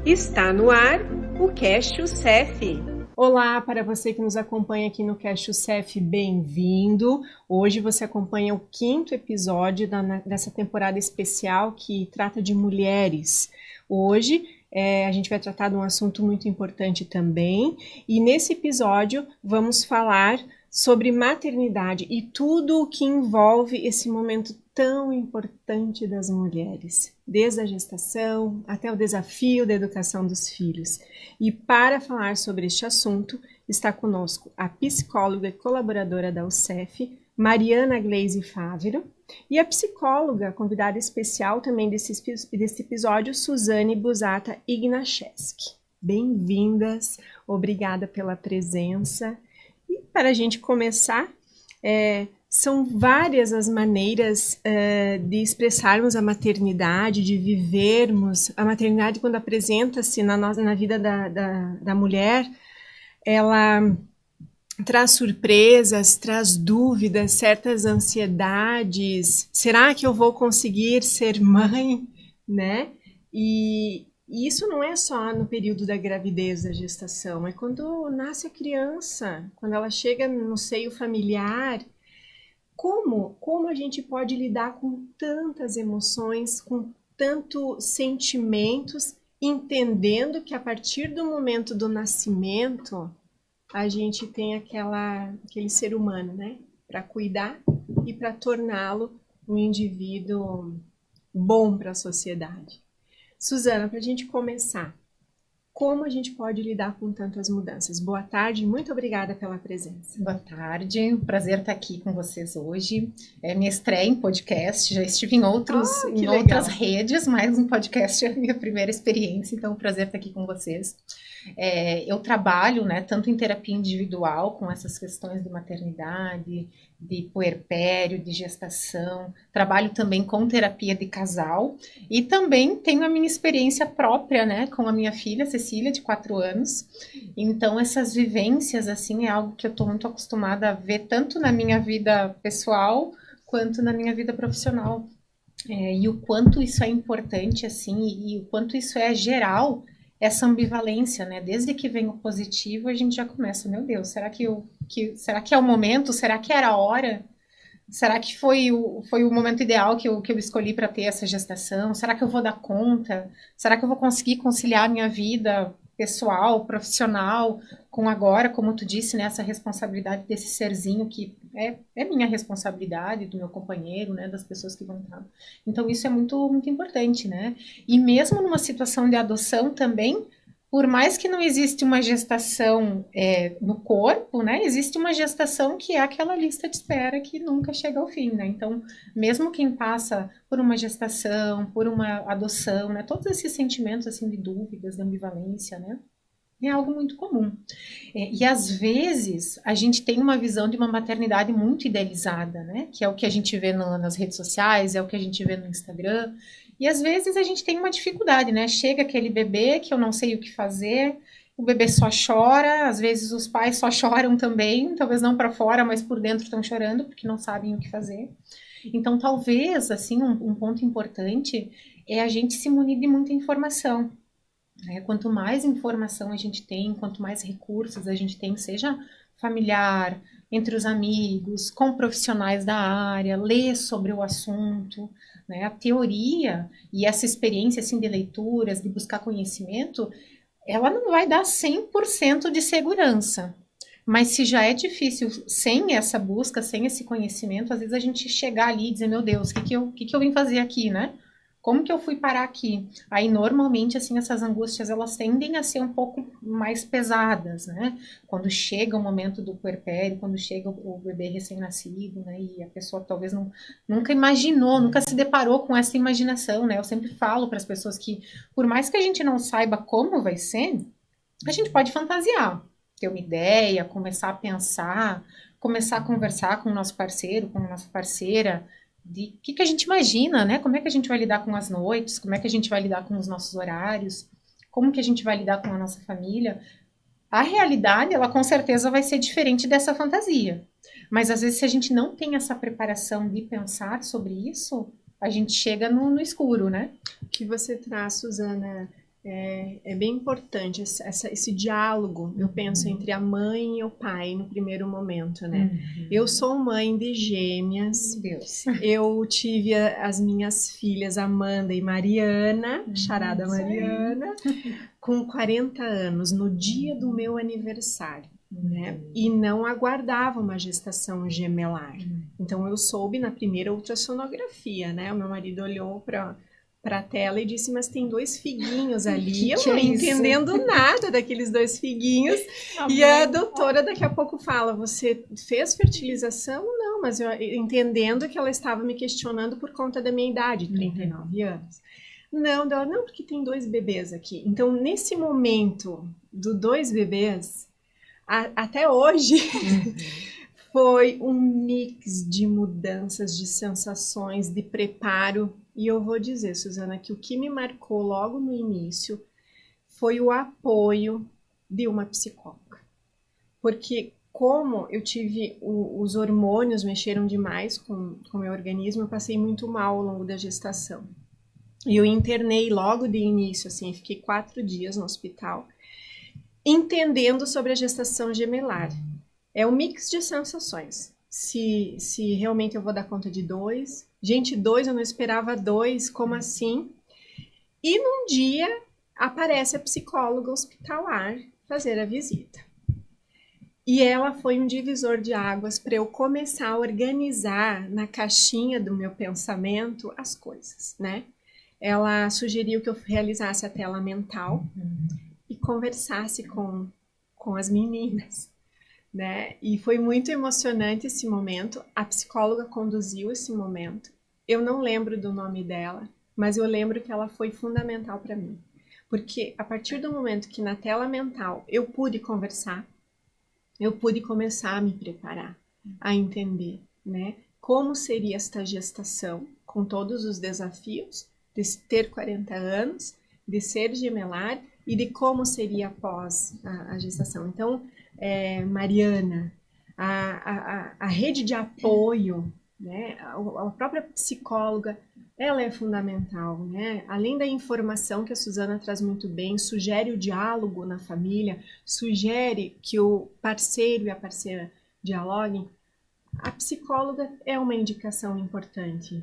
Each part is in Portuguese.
Está no ar o Cast UCEF. Olá, para você que nos acompanha aqui no Cast UCEF, bem-vindo. Hoje você acompanha o 5º episódio dessa temporada especial que trata de mulheres. Hoje a gente vai tratar de um assunto muito importante também, e nesse episódio vamos falar sobre maternidade e tudo o que envolve esse momento tão importante das mulheres, desde a gestação até o desafio da educação dos filhos. E para falar sobre este assunto, está conosco a psicóloga e colaboradora da UCEF, Mariana Gleise Fávero, e a psicóloga, convidada especial também desse episódio, Suzane Busata Ignacheski. Bem-vindas, obrigada pela presença. E para a gente começar, são várias as maneiras de expressarmos a maternidade, de vivermos a maternidade quando apresenta-se na vida da mulher. Ela traz surpresas, traz dúvidas, certas ansiedades. Será que eu vou conseguir ser mãe, né? E isso não é só no período da gravidez, da gestação, é quando nasce a criança, quando ela chega no seio familiar. Como a gente pode lidar com tantas emoções, com tantos sentimentos, entendendo que a partir do momento do nascimento a gente tem aquele ser humano, né, para cuidar e para torná-lo um indivíduo bom para a sociedade. Suzana, para a gente começar, como a gente pode lidar com tantas mudanças? Boa tarde, muito obrigada pela presença. Boa tarde, um prazer estar aqui com vocês hoje. É minha estreia em podcast, já estive em outras redes, mas um podcast é a minha primeira experiência, então é um prazer estar aqui com vocês. Eu trabalho, né, tanto em terapia individual, com essas questões de maternidade, de puerpério, de gestação, trabalho também com terapia de casal e também tenho a minha experiência própria, né, com a minha filha, Cecília, de 4 anos. Então, essas vivências, assim, é algo que eu estou muito acostumada a ver tanto na minha vida pessoal quanto na minha vida profissional. E o quanto isso é importante, assim, e o quanto isso é geral, essa ambivalência, né? Desde que vem o positivo, a gente já começa, meu Deus, será que é o momento? Será que era a hora? Será que foi o momento ideal que eu escolhi para ter essa gestação? Será que eu vou dar conta? Será que eu vou conseguir conciliar minha vida pessoal, profissional, com agora, como tu disse, né, essa responsabilidade desse serzinho que é minha responsabilidade, do meu companheiro, né, das pessoas que vão estar. Então isso é muito, muito importante, né? E mesmo numa situação de adoção também, por mais que não existe uma gestação no corpo, né, existe uma gestação que é aquela lista de espera que nunca chega ao fim, né? Então, mesmo quem passa por uma gestação, por uma adoção, né, todos esses sentimentos assim de dúvidas, de ambivalência, né, é algo muito comum. E às vezes a gente tem uma visão de uma maternidade muito idealizada, né, que é o que a gente vê nas redes sociais, é o que a gente vê no Instagram. E às vezes a gente tem uma dificuldade, né? Chega aquele bebê que eu não sei o que fazer, o bebê só chora, às vezes os pais só choram também, talvez não para fora, mas por dentro estão chorando porque não sabem o que fazer. Então, talvez, assim, um ponto importante é a gente se munir de muita informação. Né? Quanto mais informação a gente tem, quanto mais recursos a gente tem, seja familiar, entre os amigos, com profissionais da área, ler sobre o assunto, né? A teoria e essa experiência assim, de leituras, de buscar conhecimento, ela não vai dar 100% de segurança. Mas se já é difícil sem essa busca, sem esse conhecimento, às vezes a gente chegar ali e dizer, meu Deus, o que eu vim fazer aqui, né? Como que eu fui parar aqui? Aí, normalmente, assim, essas angústias, elas tendem a ser um pouco mais pesadas, né? Quando chega o momento do puerpério, quando chega o bebê recém-nascido, né? E a pessoa talvez nunca imaginou, nunca se deparou com essa imaginação, né? Eu sempre falo para as pessoas que, por mais que a gente não saiba como vai ser, a gente pode fantasiar, ter uma ideia, começar a pensar, começar a conversar com o nosso parceiro, com a nossa parceira, de o que a gente imagina, né? Como é que a gente vai lidar com as noites, como é que a gente vai lidar com os nossos horários, como que a gente vai lidar com a nossa família. A realidade, ela com certeza vai ser diferente dessa fantasia. Mas às vezes se a gente não tem essa preparação de pensar sobre isso, a gente chega no escuro, né? O que você traz, Suzana, É bem importante esse diálogo, eu penso, entre a mãe e o pai no primeiro momento, né? Eu sou mãe de gêmeas. Deus. Eu tive as minhas filhas Amanda e Mariana, charada Mariana, com 40 anos, no dia do meu aniversário, né? E não aguardava uma gestação gemelar. Então eu soube na primeira ultrassonografia, né? O meu marido olhou para a tela e disse, mas tem 2 figuinhos ali, eu não entendendo nada daqueles 2 figuinhos. E a doutora daqui a pouco fala, você fez fertilização? Não, mas eu entendendo que ela estava me questionando por conta da minha idade, 39 anos. Não, porque tem 2 bebês aqui. Então, nesse momento do 2 bebês, até hoje, foi um mix de mudanças, de sensações, de preparo. E eu vou dizer, Suzana, que o que me marcou logo no início foi o apoio de uma psicóloga. Porque como eu tive, os hormônios mexeram demais com o meu organismo, eu passei muito mal ao longo da gestação. E eu internei logo de início, assim, fiquei 4 dias no hospital, entendendo sobre a gestação gemelar. É um mix de sensações. Se realmente eu vou dar conta de 2. Gente, 2, eu não esperava 2, como assim? E num dia aparece a psicóloga hospitalar fazer a visita. E ela foi um divisor de águas para eu começar a organizar na caixinha do meu pensamento as coisas, né? Ela sugeriu que eu realizasse a tela mental e conversasse com as meninas, né? E foi muito emocionante esse momento. A psicóloga conduziu esse momento. Eu não lembro do nome dela, mas eu lembro que ela foi fundamental para mim. Porque a partir do momento que na tela mental eu pude conversar, eu pude começar a me preparar, a entender, né? Como seria esta gestação, com todos os desafios de ter 40 anos, de ser gemelar e de como seria após a gestação. Então, Mariana, a rede de apoio, né? A própria psicóloga, ela é fundamental, né? Além da informação que a Suzana traz muito bem, sugere o diálogo na família, sugere que o parceiro e a parceira dialoguem, a psicóloga é uma indicação importante.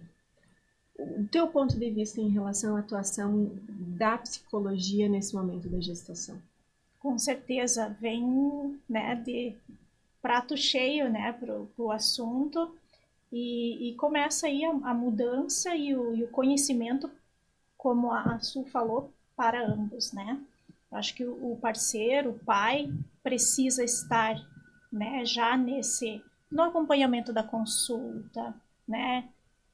O teu ponto de vista em relação à atuação da psicologia nesse momento da gestação? Com certeza, vem, né, de prato cheio, né, pro assunto e começa aí a mudança e o conhecimento, como a Su falou, para ambos, né? Eu acho que o parceiro, o pai, precisa estar, né, já no acompanhamento da consulta, né?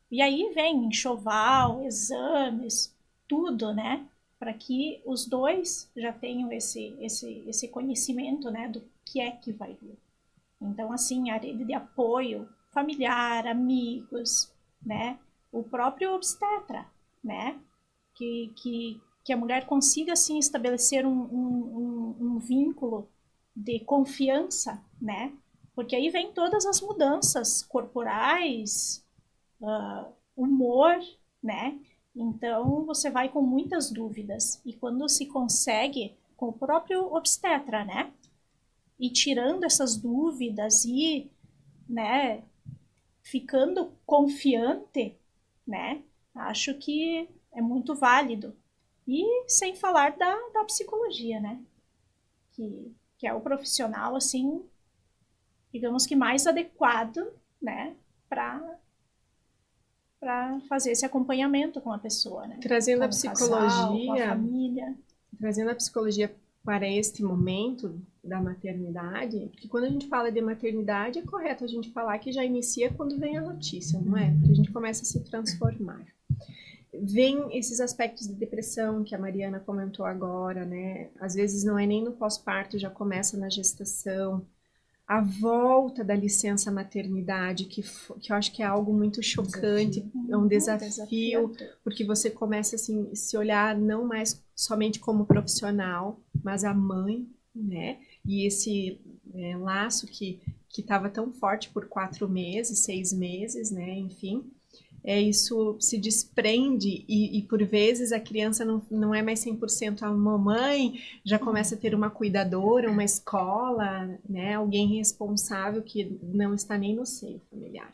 E aí vem enxoval, exames, tudo, né? Para que os dois já tenham esse conhecimento, né, do que é que vai vir. Então, assim, a rede de apoio familiar, amigos, né? O próprio obstetra, né? Que a mulher consiga, assim, estabelecer um vínculo de confiança, né? Porque aí vem todas as mudanças corporais, humor, né? Então, você vai com muitas dúvidas. E quando se consegue, com o próprio obstetra, né? E tirando essas dúvidas e, né, ficando confiante, né? Acho que é muito válido. E sem falar da psicologia, né? Que é o profissional, assim, digamos que mais adequado, né? Para fazer esse acompanhamento com a pessoa, né? Trazendo com a psicologia, casal, com a família. Trazendo a psicologia para este momento da maternidade, porque quando a gente fala de maternidade, é correto a gente falar que já inicia quando vem a notícia, não é? Porque a gente começa a se transformar. Vem esses aspectos de depressão que a Mariana comentou agora, né? Às vezes não é nem no pós-parto, já começa na gestação. A volta da licença maternidade, que eu acho que é algo muito chocante, é um desafio, porque você começa assim, se olhar não mais somente como profissional, mas a mãe, né? E esse laço que estava tão forte por 4 meses, 6 meses, né? Enfim, isso se desprende e por vezes a criança não é mais 100% a mamãe, já começa a ter uma cuidadora, uma escola, né, alguém responsável que não está nem no seio familiar.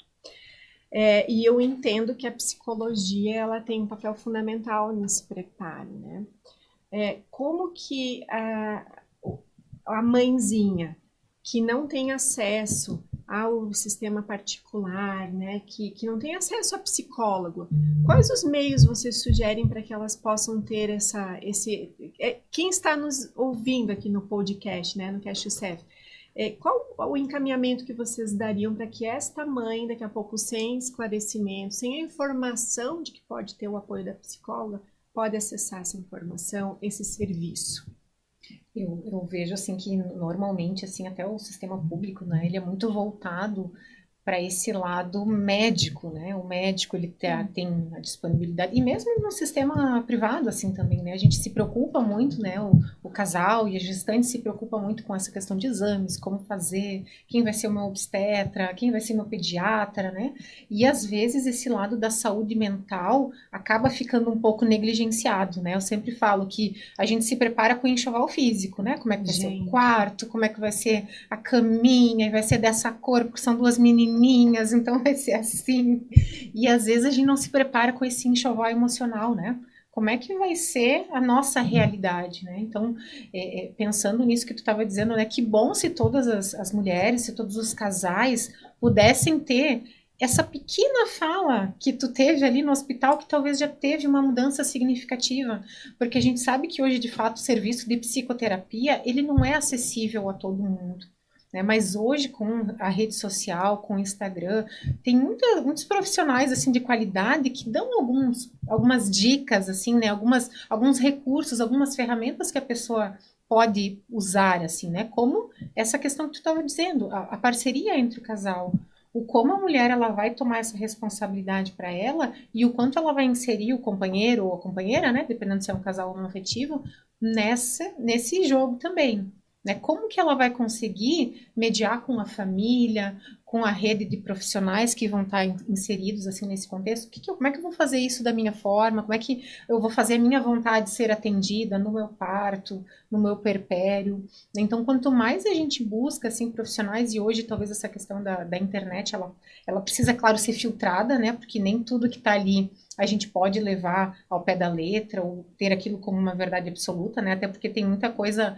E eu entendo que a psicologia ela tem um papel fundamental nesse preparo, né? Como que a mãezinha que não tem acesso ao sistema particular, né, que não tem acesso a psicólogo, quais os meios vocês sugerem para que elas possam ter quem está nos ouvindo aqui no podcast, né, no Cast Yourself, qual o encaminhamento que vocês dariam para que esta mãe, daqui a pouco, sem esclarecimento, sem a informação de que pode ter o apoio da psicóloga, pode acessar essa informação, esse serviço? Eu vejo assim que normalmente assim até o sistema público, né, ele é muito voltado para esse lado médico, né? O médico ele tem a disponibilidade e mesmo no sistema privado assim também, né? A gente se preocupa muito, né? O casal e a gestante se preocupa muito com essa questão de exames, como fazer, quem vai ser o meu obstetra, quem vai ser meu pediatra, né? E às vezes esse lado da saúde mental acaba ficando um pouco negligenciado, né? Eu sempre falo que a gente se prepara com o enxoval físico, né? Como é que vai ser o quarto, como é que vai ser a caminha, vai ser dessa cor, porque são duas menininhas, então vai ser assim. E às vezes a gente não se prepara com esse enxoval emocional, né? Como é que vai ser a nossa realidade, né? Então, pensando nisso que tu estava dizendo, né? Que bom se todas as mulheres, se todos os casais pudessem ter essa pequena fala que tu teve ali no hospital, que talvez já teve uma mudança significativa, porque a gente sabe que hoje, de fato, o serviço de psicoterapia, ele não é acessível a todo mundo. Né? Mas hoje, com a rede social, com o Instagram, tem muitos profissionais assim de qualidade que dão algumas dicas, assim, né? Alguns recursos, algumas ferramentas que a pessoa pode usar, assim, né? Como essa questão que tu estava dizendo, a parceria entre o casal. O como a mulher ela vai tomar essa responsabilidade para ela e o quanto ela vai inserir o companheiro ou a companheira, né? Dependendo se é um casal ou não afetivo, nesse jogo também. Né? Como que ela vai conseguir mediar com a família, com a rede de profissionais que vão estar inseridos assim nesse contexto? Como é que eu vou fazer isso da minha forma? Como é que eu vou fazer a minha vontade ser atendida no meu parto, no meu puerpério? Então, quanto mais a gente busca assim profissionais, e hoje talvez essa questão da internet, ela precisa, claro, ser filtrada, né? Porque nem tudo que está ali a gente pode levar ao pé da letra ou ter aquilo como uma verdade absoluta, né? Até porque tem muita coisa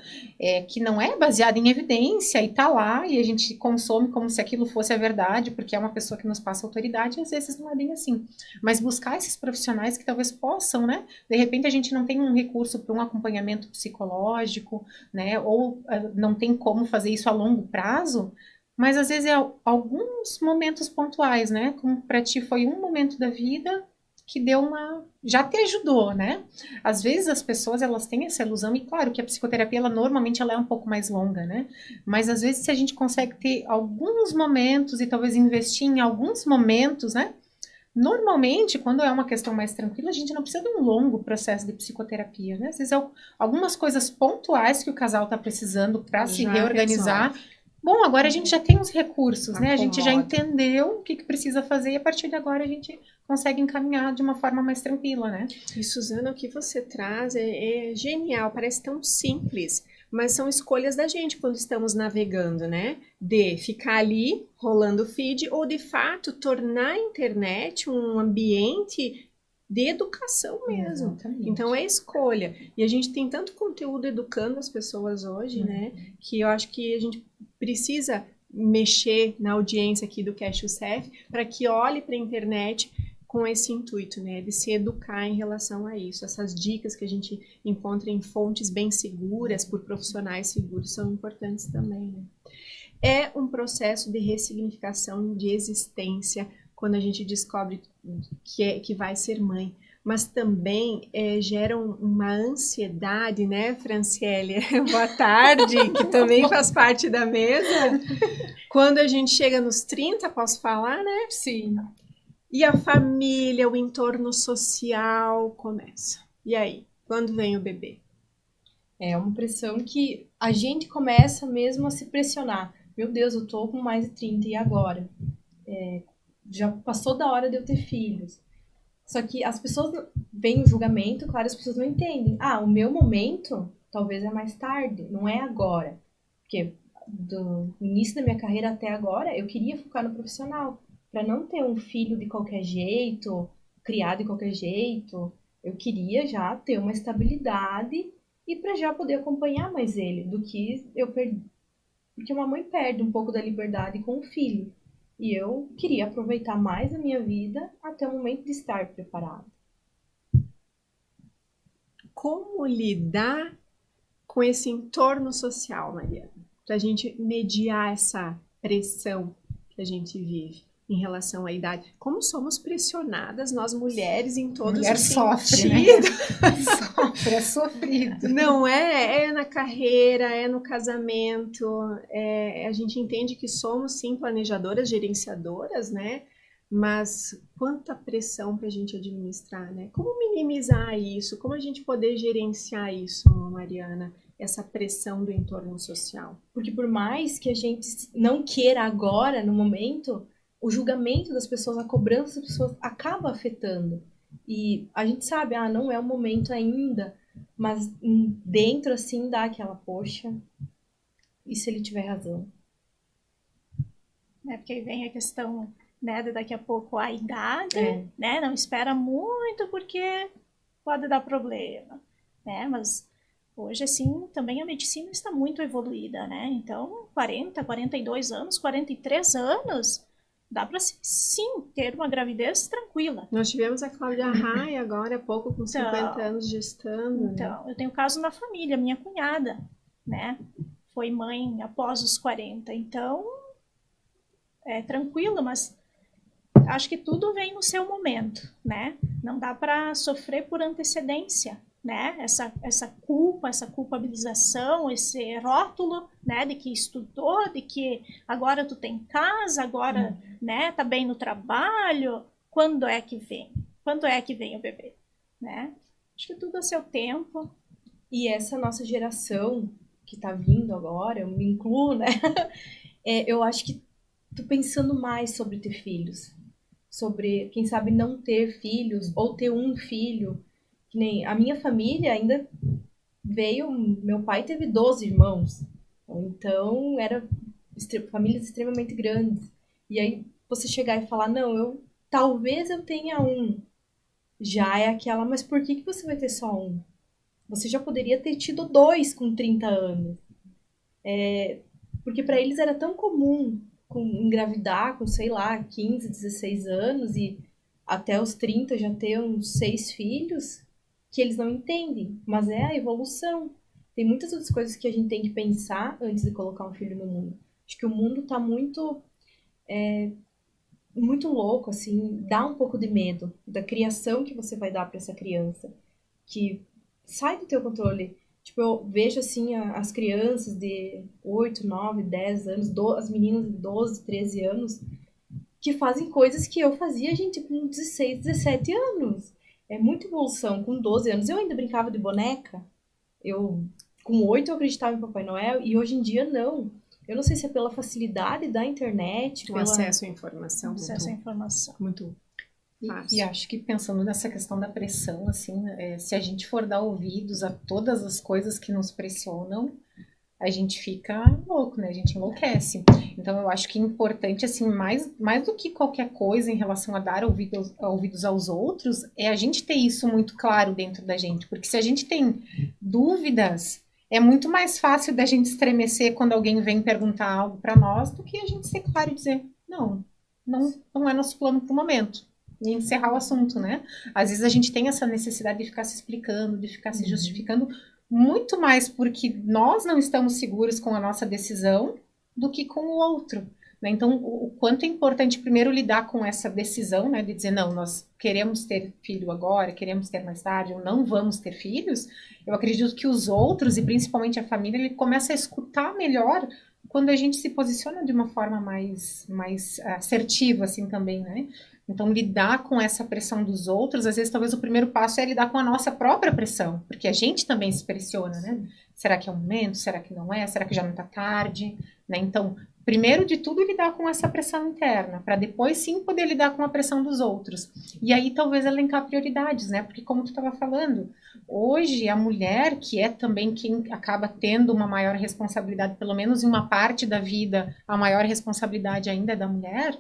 que não é baseada em evidência e tá lá e a gente consome como se aquilo fosse a verdade, porque é uma pessoa que nos passa autoridade e às vezes não é bem assim. Mas buscar esses profissionais que talvez possam, né? De repente a gente não tem um recurso para um acompanhamento psicológico, né? Ou não tem como fazer isso a longo prazo, mas às vezes é alguns momentos pontuais, né? Como para ti foi um momento da vida que já te ajudou, né? Às vezes as pessoas, elas têm essa ilusão, e claro que a psicoterapia, normalmente ela é um pouco mais longa, né? Mas às vezes se a gente consegue ter alguns momentos e talvez investir em alguns momentos, né? Normalmente, quando é uma questão mais tranquila, a gente não precisa de um longo processo de psicoterapia, né? Às vezes algumas coisas pontuais que o casal está precisando para se reorganizar. Resolve. Bom, agora a gente já tem os recursos, né? A gente já entendeu o que precisa fazer e a partir de agora a gente consegue encaminhar de uma forma mais tranquila, né? E Suzana, o que você traz é genial, parece tão simples, mas são escolhas da gente quando estamos navegando, né? De ficar ali rolando o feed ou de fato tornar a internet um ambiente de educação mesmo. Exatamente. Então é escolha. E a gente tem tanto conteúdo educando as pessoas hoje, né? Que eu acho que a gente precisa mexer na audiência aqui do Cast Yourself para que olhe para a internet com esse intuito, né, de se educar em relação a isso. Essas dicas que a gente encontra em fontes bem seguras, por profissionais seguros, são importantes também, né? É um processo de ressignificação de existência quando a gente descobre que vai ser mãe, mas também gera uma ansiedade, né, Franciele? Boa tarde, que também faz parte da mesa. Quando a gente chega nos 30, posso falar, né? Sim. E a família, o entorno social começa. E aí, quando vem o bebê? É uma pressão que a gente começa mesmo a se pressionar. Meu Deus, eu tô com mais de 30 e agora? já passou da hora de eu ter filhos. Só que as pessoas veem o julgamento, claro, as pessoas não entendem. Ah, o meu momento talvez é mais tarde, não é agora. Porque do início da minha carreira até agora, eu queria focar no profissional, para não ter um filho de qualquer jeito, criado de qualquer jeito. Eu queria já ter uma estabilidade e para já poder acompanhar mais ele, do que eu perdi. Porque uma mãe perde um pouco da liberdade com o filho. E eu queria aproveitar mais a minha vida até o momento de estar preparada. Como lidar com esse entorno social, Mariana? Para a gente mediar essa pressão que a gente vive em relação à idade. Como somos pressionadas, nós mulheres, em todos Mulher os sofre, né? sentidos. Sofre, é sofrido. Não é? É na carreira, é no casamento. A gente entende que somos, sim, planejadoras, gerenciadoras, né? Mas quanta pressão para a gente administrar, né? Como minimizar isso? Como a gente poder gerenciar isso, Mariana? Essa pressão do entorno social. Porque por mais que a gente não queira agora, no momento, o julgamento das pessoas, a cobrança das pessoas acaba afetando. E a gente sabe, não é o momento ainda, mas dentro, assim, dá aquela, poxa, e se ele tiver razão? Porque aí vem a questão, né, de daqui a pouco a idade, É. né, não espera muito porque pode dar problema, né, mas hoje, assim, também a medicina está muito evoluída, né, então 40, 42 anos, 43 anos, dá para sim ter uma gravidez tranquila. Nós tivemos a Cláudia Raia agora há pouco, com 50 anos gestando. Então, né? Eu tenho caso na família, minha cunhada, né? Foi mãe após os 40, então é tranquilo, mas acho que tudo vem no seu momento, né? Não dá para sofrer por antecedência, né? Essa culpa, essa culpabilização, esse rótulo, né? De que estudou, de que agora tu tem casa, agora, né? Tá bem no trabalho. Quando é que vem? Quando é que vem o bebê, né? Acho que tudo a seu tempo. E essa nossa geração que tá vindo agora, eu me incluo, né? Eu acho que tô pensando mais sobre ter filhos. Sobre, quem sabe, não ter filhos ou ter um filho. Que nem a minha família ainda veio. Meu pai teve 12 irmãos. Então, famílias extremamente grandes. E aí, você chegar e falar: não, talvez eu tenha um. Já é aquela, mas por que você vai ter só um? Você já poderia ter tido 2 com 30 anos. Porque para eles era tão comum engravidar com, sei lá, 15, 16 anos e até os 30 já ter uns 6 filhos, que eles não entendem. Mas é a evolução. Tem muitas outras coisas que a gente tem que pensar antes de colocar um filho no mundo. Acho que o mundo tá muito louco, assim, dá um pouco de medo da criação que você vai dar para essa criança, que sai do teu controle. Tipo, eu vejo, assim, as crianças de 8, 9, 10 anos, as meninas de 12, 13 anos, que fazem coisas que eu fazia, gente, com 16, 17 anos. É muita evolução. Com 12 anos, eu ainda brincava de boneca. Com 8, eu acreditava em Papai Noel, e hoje em dia, não. Eu não sei se é pela facilidade da internet, O acesso à informação. Acesso à informação. Muito fácil. E acho que pensando nessa questão da pressão, assim, se a gente for dar ouvidos a todas as coisas que nos pressionam, a gente fica louco, né? A gente enlouquece. Então, eu acho que é importante, assim, mais do que qualquer coisa em relação a dar ouvidos aos outros, é a gente ter isso muito claro dentro da gente. Porque se a gente tem dúvidas, é muito mais fácil da gente estremecer quando alguém vem perguntar algo para nós do que a gente ser claro e dizer, não é nosso plano pro momento. E encerrar o assunto, né? Às vezes a gente tem essa necessidade de ficar se explicando, de ficar se justificando, muito mais porque nós não estamos seguros com a nossa decisão do que com o outro, né? Então, o quanto é importante primeiro lidar com essa decisão, né? De dizer, não, nós queremos ter filho agora, queremos ter mais tarde, ou não vamos ter filhos. Eu acredito que os outros, e principalmente a família, ele começa a escutar melhor quando a gente se posiciona de uma forma mais assertiva, assim, também, né? Então, lidar com essa pressão dos outros, às vezes, talvez o primeiro passo é lidar com a nossa própria pressão, porque a gente também se pressiona, né? Será que é o momento? Será que não é? Será que já não tá tarde? Né? Então, primeiro de tudo, lidar com essa pressão interna, para depois sim poder lidar com a pressão dos outros. E aí talvez elencar prioridades, né? Porque como tu estava falando, hoje a mulher, que é também quem acaba tendo uma maior responsabilidade, pelo menos em uma parte da vida, a maior responsabilidade ainda é da mulher,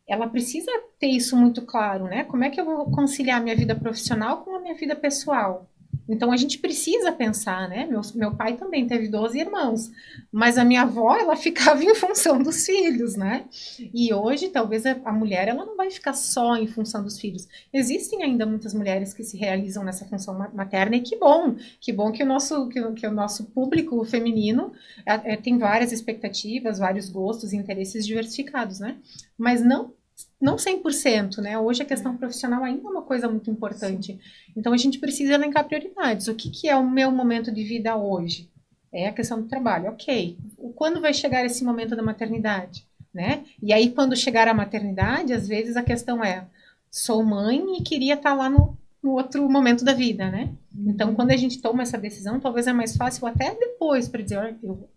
ela precisa ter isso muito claro, né? Como é que eu vou conciliar minha vida profissional com a minha vida pessoal? Então a gente precisa pensar, né? Meu pai também teve 12 irmãos, mas a minha avó, ela ficava em função dos filhos, né? E hoje, talvez a mulher, ela não vai ficar só em função dos filhos. Existem ainda muitas mulheres que se realizam nessa função materna, e que bom que o nosso público feminino tem várias expectativas, vários gostos e interesses diversificados, né? Mas não 100%, né? Hoje a questão profissional ainda é uma coisa muito importante. Sim. Então a gente precisa elencar prioridades. O que é o meu momento de vida hoje? É a questão do trabalho. Ok. Quando vai chegar esse momento da maternidade? Né? E aí, quando chegar a maternidade, às vezes a questão é: sou mãe e queria estar lá no outro momento da vida, né? Então, quando a gente toma essa decisão, talvez é mais fácil até depois para dizer: olha, eu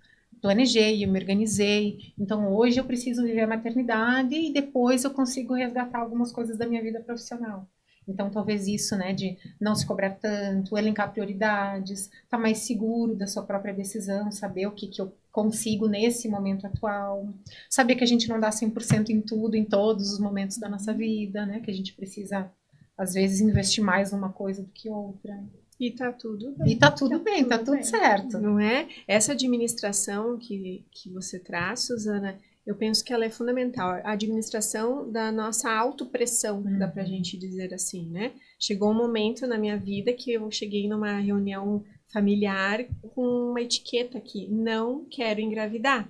planejei, eu me organizei, então hoje eu preciso viver a maternidade e depois eu consigo resgatar algumas coisas da minha vida profissional. Então talvez isso, né, de não se cobrar tanto, elencar prioridades, estar mais seguro da sua própria decisão, saber o que eu consigo nesse momento atual, saber que a gente não dá 100% em tudo, em todos os momentos da nossa vida, né, que a gente precisa, às vezes, investir mais numa coisa do que outra. E tá tudo bem. E tá tudo bem, tá tudo certo. Não é? Essa administração que você traz, Suzana, eu penso que ela é fundamental. A administração da nossa autopressão, dá pra gente dizer assim, né? Chegou um momento na minha vida que eu cheguei numa reunião familiar com uma etiqueta aqui: não quero engravidar.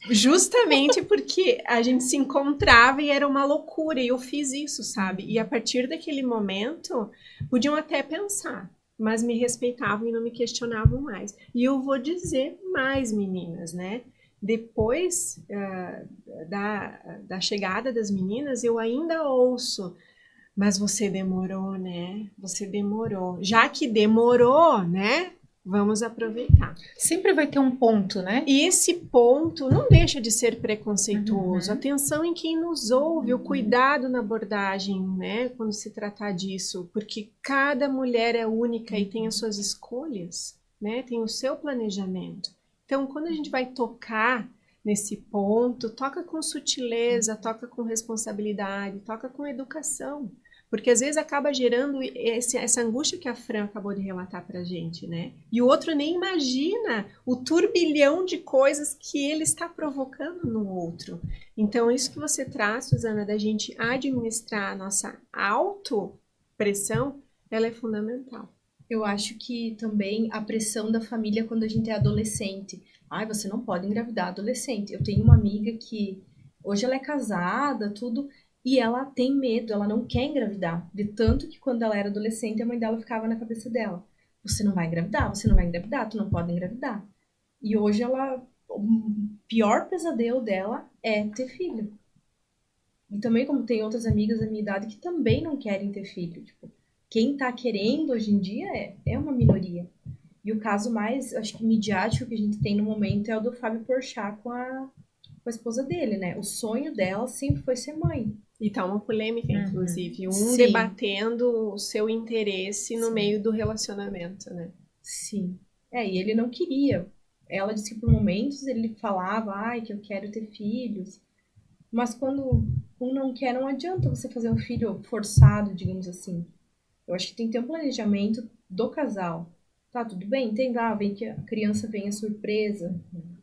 Justamente porque a gente se encontrava e era uma loucura, e eu fiz isso, sabe? E a partir daquele momento, podiam até pensar, mas me respeitavam e não me questionavam mais. E eu vou dizer mais, meninas, né? Depois da chegada das meninas, eu ainda ouço: mas você demorou, né? Você demorou. Já que demorou, né? Vamos aproveitar. Sempre vai ter um ponto, né? E esse ponto não deixa de ser preconceituoso. Atenção em quem nos ouve, o cuidado na abordagem, né? Quando se tratar disso. Porque cada mulher é única e tem as suas escolhas, né? Tem o seu planejamento. Então, quando a gente vai tocar nesse ponto, toca com sutileza, toca com responsabilidade, toca com educação. Porque às vezes acaba gerando essa angústia que a Fran acabou de relatar pra gente, né? E o outro nem imagina o turbilhão de coisas que ele está provocando no outro. Então, isso que você traz, Suzana, da gente administrar a nossa autopressão, ela é fundamental. Eu acho que também a pressão da família quando a gente é adolescente. Ai, você não pode engravidar adolescente. Eu tenho uma amiga que hoje ela é casada, tudo, e ela tem medo, ela não quer engravidar. De tanto que quando ela era adolescente, a mãe dela ficava na cabeça dela: você não vai engravidar, tu não pode engravidar. E hoje o pior pesadelo dela é ter filho. E também, como tem outras amigas da minha idade que também não querem ter filho, tipo, quem tá querendo hoje em dia é uma minoria. E o caso mais, acho que midiático que a gente tem no momento é o do Fábio Porchat com a esposa dele, né? O sonho dela sempre foi ser mãe. E tá uma polêmica, inclusive. Um debatendo o seu interesse no meio do relacionamento, né? Sim. E ele não queria. Ela disse que por momentos ele falava, que eu quero ter filhos. Mas quando um não quer, não adianta você fazer um filho forçado, digamos assim. Eu acho que tem que ter um planejamento do casal. Tá, tudo bem, vem que a criança venha surpresa.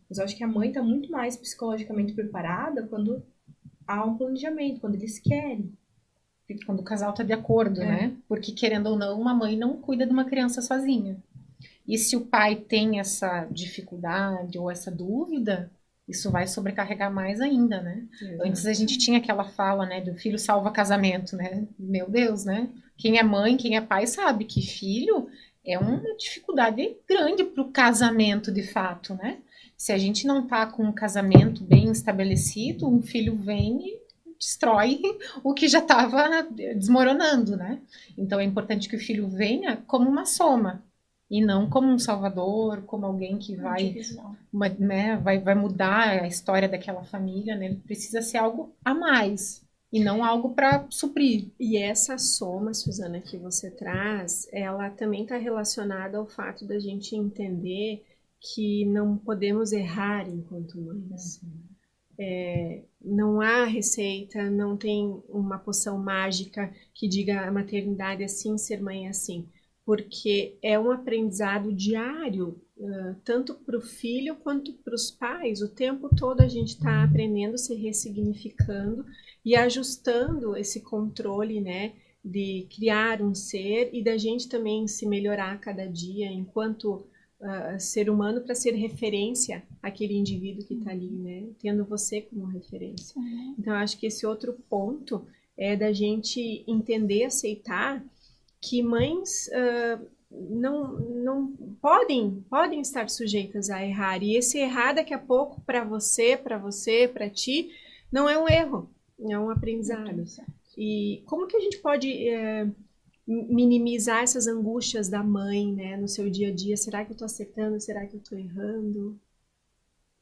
Mas eu acho que a mãe tá muito mais psicologicamente preparada quando há um planejamento, quando eles querem. Quando o casal tá de acordo, né? Porque, querendo ou não, uma mãe não cuida de uma criança sozinha. E se o pai tem essa dificuldade ou essa dúvida, isso vai sobrecarregar mais ainda, né? Antes a gente tinha aquela fala, né, do filho salva casamento, né? Meu Deus, né? Quem é mãe, quem é pai sabe que filho é uma dificuldade grande para o casamento, de fato, né? Se a gente não tá com um casamento bem estabelecido, um filho vem e destrói o que já estava desmoronando, né? Então é importante que o filho venha como uma soma, e não como um salvador, como alguém que vai, né, vai mudar a história daquela família, né? Ele precisa ser algo a mais e não algo para suprir. E essa soma, Suzana, que você traz, ela também está relacionada ao fato da gente entender que não podemos errar enquanto mães. Não há receita, não tem uma poção mágica que diga a maternidade é assim, ser mãe é assim, porque é um aprendizado diário, tanto para o filho quanto para os pais. O tempo todo a gente está aprendendo, se ressignificando e ajustando esse controle, né, de criar um ser e da gente também se melhorar a cada dia enquanto ser humano, para ser referência àquele indivíduo que está ali, né? Tendo você como referência. Então, acho que esse outro ponto é da gente entender, aceitar que mães não podem estar sujeitas a errar. E esse errar, daqui a pouco, para você, para ti, não é um erro, é um aprendizado. E como que a gente pode minimizar essas angústias da mãe, né, no seu dia a dia? Será que eu estou acertando? Será que eu estou errando?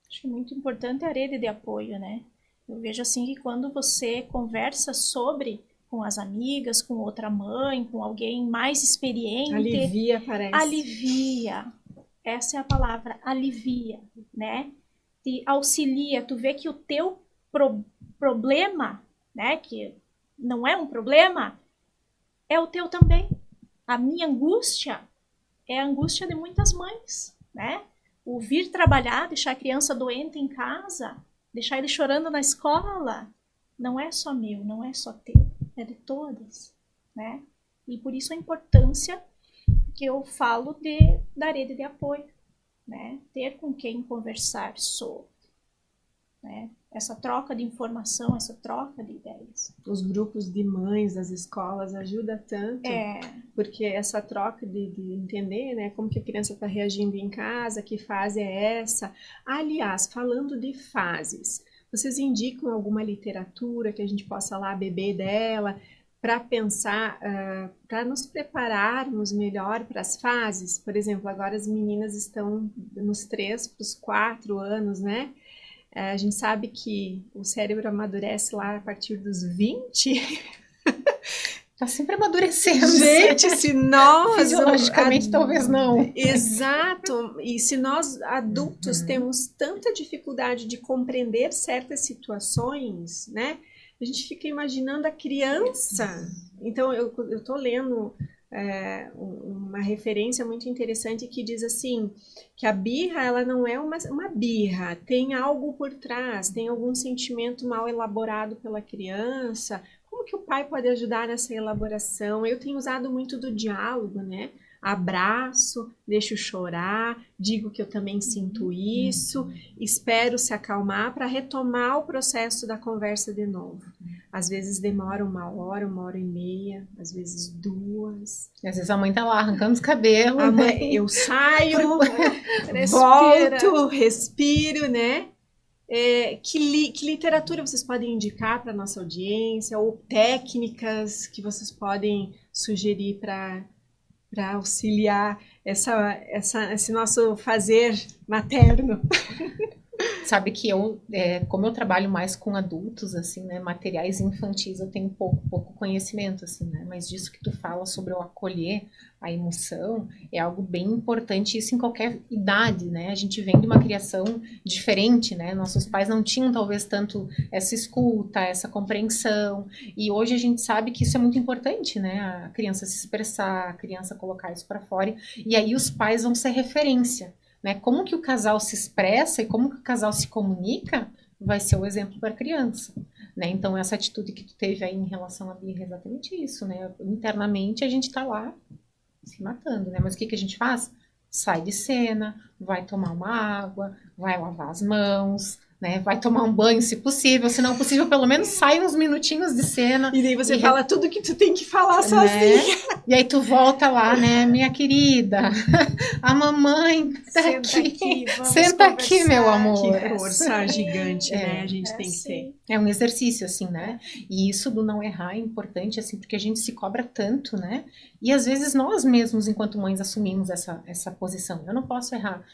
Acho que é muito importante a rede de apoio, né? Eu vejo assim que quando você conversa sobre com as amigas, com outra mãe, com alguém mais experiente, alivia, parece. Alivia. Essa é a palavra, alivia, né? Te auxilia, tu vê que o teu problema, né, que não é um problema, é o teu também. A minha angústia é a angústia de muitas mães, né? O vir trabalhar, deixar a criança doente em casa, deixar ele chorando na escola, não é só meu, não é só teu, é de todas, né? E por isso a importância que eu falo da rede de apoio, né? Ter com quem conversar sobre, né? Essa troca de informação, essa troca de ideias. Os grupos de mães das escolas ajuda tanto, porque essa troca de entender, né, como que a criança está reagindo em casa, que fase é essa. Aliás, falando de fases, vocês indicam alguma literatura que a gente possa lá beber dela para pensar, para nos prepararmos melhor para as fases? Por exemplo, agora as meninas estão nos 3 para os 4 anos, né? A gente sabe que o cérebro amadurece lá a partir dos 20. Tá sempre amadurecendo. Gente, se nós... Fisiologicamente, talvez não. Exato. E se nós, adultos, temos tanta dificuldade de compreender certas situações, né? A gente fica imaginando a criança. Então, eu tô lendo uma referência muito interessante que diz assim, que a birra, ela não é uma birra, tem algo por trás, tem algum sentimento mal elaborado pela criança. Como que o pai pode ajudar nessa elaboração? Eu tenho usado muito do diálogo, né? Abraço, deixo chorar, digo que eu também sinto isso, espero se acalmar para retomar o processo da conversa de novo. Às vezes demora 1 hora, 1 hora e meia, às vezes 2. E às vezes a mãe tá lá arrancando os cabelos. Eu saio, volto, respiro, né? Que literatura vocês podem indicar para nossa audiência, ou técnicas que vocês podem sugerir para auxiliar esse nosso fazer materno? Sabe que como eu trabalho mais com adultos, assim, né, materiais infantis, eu tenho pouco conhecimento, assim, né, mas disso que tu fala sobre o acolher a emoção, é algo bem importante, isso em qualquer idade, né, a gente vem de uma criação diferente, né, nossos pais não tinham talvez tanto essa escuta, essa compreensão, e hoje a gente sabe que isso é muito importante, né, a criança se expressar, a criança colocar isso para fora, e aí os pais vão ser referência, né? Como que o casal se expressa e como que o casal se comunica vai ser o exemplo para a criança, né? Então essa atitude que tu teve aí em relação à birra é exatamente isso, né? Internamente a gente tá lá se matando, né? Mas o que a gente faz? Sai de cena, vai tomar uma água, vai lavar as mãos, né? Vai tomar um banho, se possível, se não possível, pelo menos sai uns minutinhos de cena. E daí você fala tudo que tu tem que falar sozinha. E aí tu volta lá, né, minha querida, a mamãe tá Senta aqui, vamos senta aqui, conversar. meu amor. Que força gigante, né? A gente tem que sim. ter. É um exercício, assim, né? E isso do não errar é importante, assim, porque a gente se cobra tanto, né? E às vezes nós mesmos, enquanto mães, assumimos essa posição. Eu não posso errar.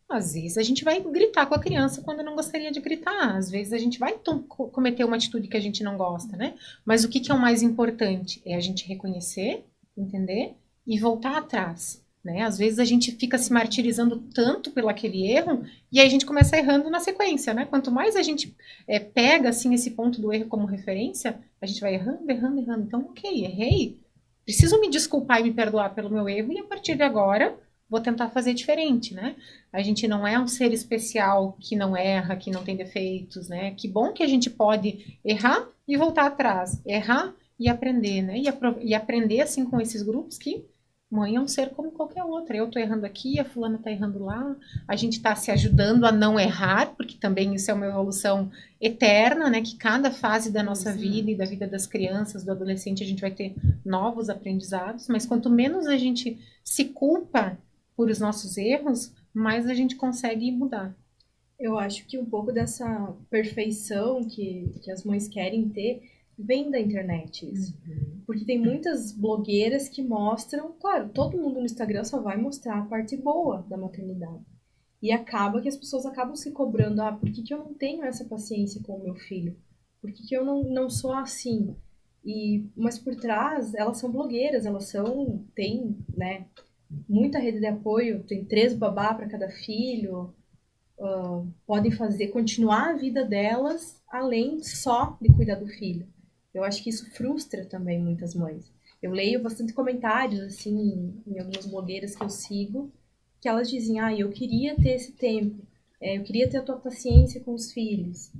Às vezes a gente vai gritar com a criança quando não gostaria de gritar. Às vezes a gente vai cometer uma atitude que a gente não gosta, né? Mas o que é o mais importante? É a gente reconhecer, entender e voltar atrás, né? Às vezes a gente fica se martirizando tanto pelo aquele erro e aí a gente começa errando na sequência, né? Quanto mais a gente pega, assim, esse ponto do erro como referência, a gente vai errando. Então, ok, errei. Preciso me desculpar e me perdoar pelo meu erro e a partir de agora vou tentar fazer diferente, né? A gente não é um ser especial que não erra, que não tem defeitos, né? Que bom que a gente pode errar e voltar atrás, errar e aprender, né? E aprender, assim, com esses grupos que mãe é um ser como qualquer outra. Eu tô errando aqui, a fulana tá errando lá, a gente tá se ajudando a não errar, porque também isso é uma evolução eterna, né? Que cada fase da nossa vida e da vida das crianças, do adolescente, a gente vai ter novos aprendizados, mas quanto menos a gente se culpa por os nossos erros, mais a gente consegue mudar. Eu acho que um pouco dessa perfeição que as mães querem ter vem da internet isso. Porque tem muitas blogueiras que mostram, claro, todo mundo no Instagram só vai mostrar a parte boa da maternidade. E acaba que as pessoas acabam se cobrando, por que eu não tenho essa paciência com o meu filho? Por que eu não sou assim? Mas por trás, elas são blogueiras, têm, né, muita rede de apoio, tem 3 babá para cada filho, podem continuar a vida delas além só de cuidar do filho. Eu acho que isso frustra também muitas mães. Eu leio bastante comentários assim em algumas blogueiras que eu sigo, que elas dizem, eu queria ter esse tempo, eu queria ter a tua paciência com os filhos.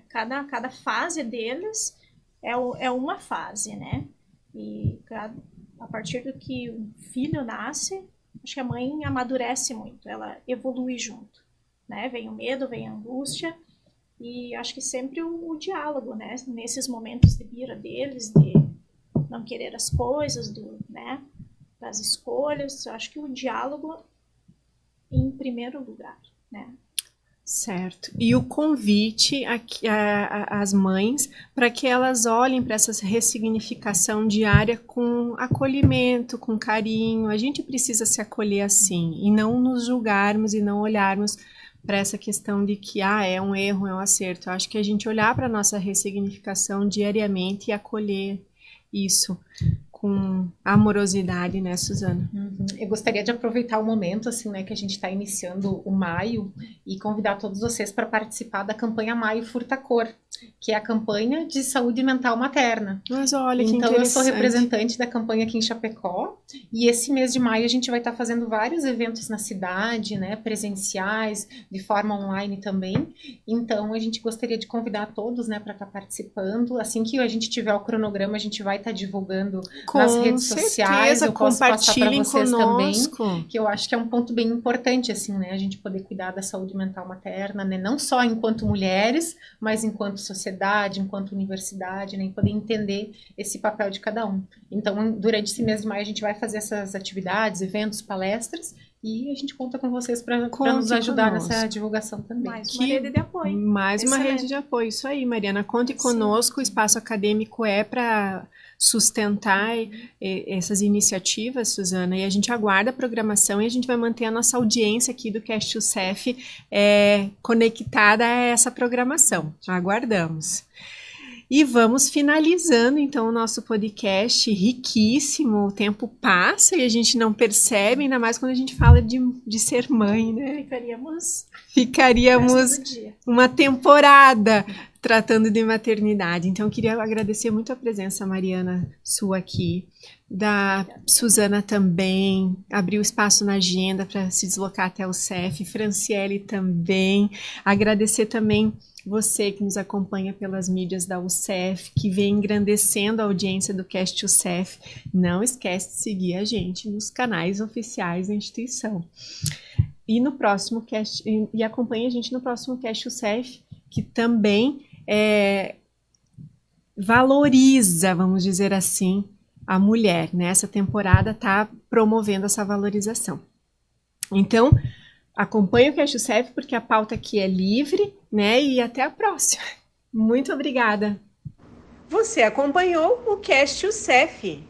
Cada fase deles é uma fase, né? E a partir do que o filho nasce, acho que a mãe amadurece muito, ela evolui junto, né? Vem o medo, vem a angústia, e acho que sempre o diálogo, né? Nesses momentos de bira deles, de não querer as coisas, né? Das escolhas, acho que o diálogo em primeiro lugar, né? Certo. E o convite às mães para que elas olhem para essa ressignificação diária com acolhimento, com carinho. A gente precisa se acolher assim e não nos julgarmos e não olharmos para essa questão de que é um erro, é um acerto. Eu acho que a gente olhar para a nossa ressignificação diariamente e acolher isso com amorosidade, né, Suzana? Eu gostaria de aproveitar o momento, assim, né, que a gente está iniciando o maio e convidar todos vocês para participar da campanha Maio Furta Cor, que é a campanha de saúde mental materna. Mas olha, que então, interessante. eu sou representante da campanha aqui em Chapecó e esse mês de maio a gente vai estar fazendo vários eventos na cidade, né, presenciais, de forma online também. Então, a gente gostaria de convidar todos, né, para estar participando. Assim que a gente tiver o cronograma, a gente vai estar divulgando nas redes sociais, eu posso passar para vocês conosco. também, que eu acho que é um ponto bem importante, assim, né, a gente poder cuidar da saúde mental materna, né, não só enquanto mulheres, mas enquanto sociedade, enquanto universidade, né, e poder entender esse papel de cada um. Então, durante esse mês de maio, a gente vai fazer essas atividades, eventos, palestras, e a gente conta com vocês para nos ajudar nessa divulgação também. Mais uma rede de apoio. Mais uma rede de apoio, isso aí, Mariana. Conte conosco, o Espaço Acadêmico é para sustentar essas iniciativas, Suzana, e a gente aguarda a programação e a gente vai manter a nossa audiência aqui do Cast UCEF conectada a essa programação. Aguardamos. E vamos finalizando, então, o nosso podcast riquíssimo. O tempo passa e a gente não percebe, ainda mais quando a gente fala de ser mãe, né? Ficaríamos uma temporada tratando de maternidade. Então, eu queria agradecer muito a presença, Mariana, sua aqui, da Suzana também, abriu espaço na agenda para se deslocar até o CEF, Franciele também, agradecer também você que nos acompanha pelas mídias da UCEF, que vem engrandecendo a audiência do Cast UCEF. Não esquece de seguir a gente nos canais oficiais da instituição. e no próximo cast, e acompanhe a gente no próximo Cast UCEF, que também valoriza, vamos dizer assim, a mulher, né? Essa temporada está promovendo essa valorização. Então, acompanhe o Cast UCEF, porque a pauta aqui é livre, né? E até a próxima. Muito obrigada. Você acompanhou o Cast UCEF.